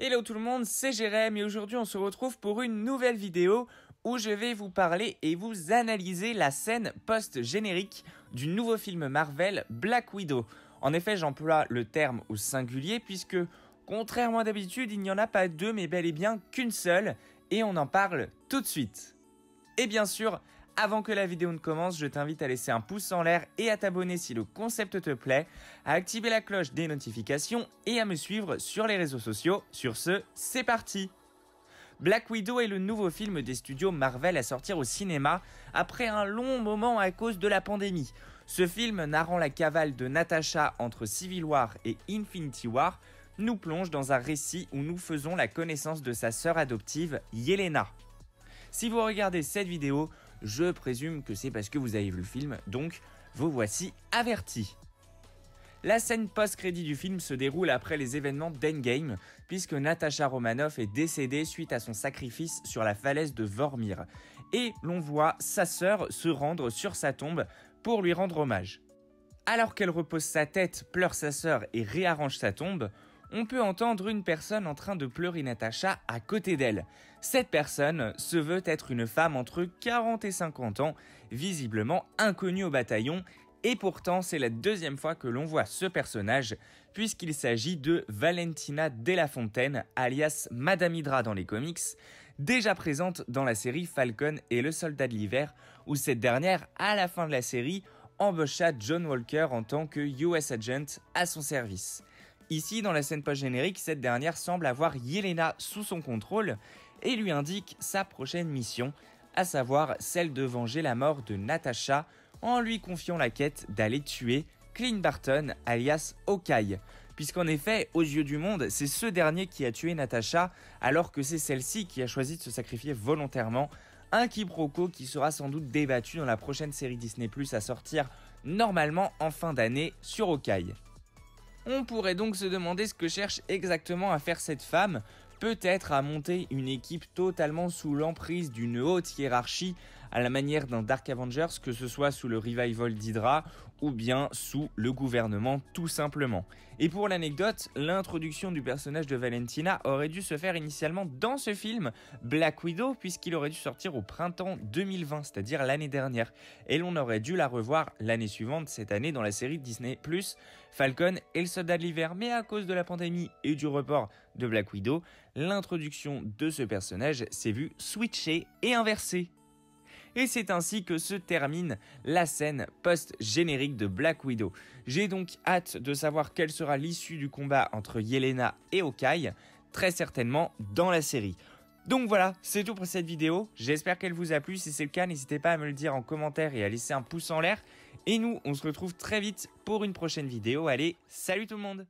Hello tout le monde, c'est Jérém et aujourd'hui on se retrouve pour une nouvelle vidéo où je vais vous parler et vous analyser la scène post-générique du nouveau film Marvel Black Widow. En effet, j'emploie le terme au singulier puisque, contrairement à d'habitude, il n'y en a pas deux mais bel et bien qu'une seule et on en parle tout de suite. Et bien sûr, avant que la vidéo ne commence, je t'invite à laisser un pouce en l'air et à t'abonner si le concept te plaît, à activer la cloche des notifications et à me suivre sur les réseaux sociaux. Sur ce, c'est parti! Black Widow est le nouveau film des studios Marvel à sortir au cinéma après un long moment à cause de la pandémie. Ce film, narrant la cavale de Natasha entre Civil War et Infinity War, nous plonge dans un récit où nous faisons la connaissance de sa sœur adoptive, Yelena. Si vous regardez cette vidéo, je présume que c'est parce que vous avez vu le film, donc vous voici avertis. La scène post-crédit du film se déroule après les événements d'Endgame, puisque Natasha Romanoff est décédée suite à son sacrifice sur la falaise de Vormir, et l'on voit sa sœur se rendre sur sa tombe pour lui rendre hommage. Alors qu'elle repose sa tête, pleure sa sœur et réarrange sa tombe, on peut entendre une personne en train de pleurer Natasha à côté d'elle. Cette personne se veut être une femme entre 40 et 50 ans, visiblement inconnue au bataillon, et pourtant c'est la deuxième fois que l'on voit ce personnage, puisqu'il s'agit de Valentina De La Fontaine, alias Madame Hydra dans les comics, déjà présente dans la série Falcon et le Soldat de l'Hiver, où cette dernière, à la fin de la série, embaucha John Walker en tant que US Agent à son service. Ici, dans la scène post-générique, cette dernière semble avoir Yelena sous son contrôle et lui indique sa prochaine mission, à savoir celle de venger la mort de Natasha en lui confiant la quête d'aller tuer Clint Barton alias Hawkeye. Puisqu'en effet, aux yeux du monde, c'est ce dernier qui a tué Natasha alors que c'est celle-ci qui a choisi de se sacrifier volontairement. Un quiproquo qui sera sans doute débattu dans la prochaine série Disney+ à sortir normalement en fin d'année sur Hawkeye. On pourrait donc se demander ce que cherche exactement à faire cette femme, peut-être à monter une équipe totalement sous l'emprise d'une haute hiérarchie à la manière d'un Dark Avengers, que ce soit sous le revival d'Hydra ou bien sous le gouvernement tout simplement. Et pour l'anecdote, l'introduction du personnage de Valentina aurait dû se faire initialement dans ce film Black Widow, puisqu'il aurait dû sortir au printemps 2020, c'est-à-dire l'année dernière, et l'on aurait dû la revoir l'année suivante, cette année, dans la série Disney+, Falcon et le Soldat de l'Hiver. Mais à cause de la pandémie et du report de Black Widow, l'introduction de ce personnage s'est vue switcher et inverser. Et c'est ainsi que se termine la scène post-générique de Black Widow. J'ai donc hâte de savoir quelle sera l'issue du combat entre Yelena et Hawkeye, très certainement dans la série. Donc voilà, c'est tout pour cette vidéo, j'espère qu'elle vous a plu, si c'est le cas n'hésitez pas à me le dire en commentaire et à laisser un pouce en l'air. Et nous, on se retrouve très vite pour une prochaine vidéo, allez, salut tout le monde!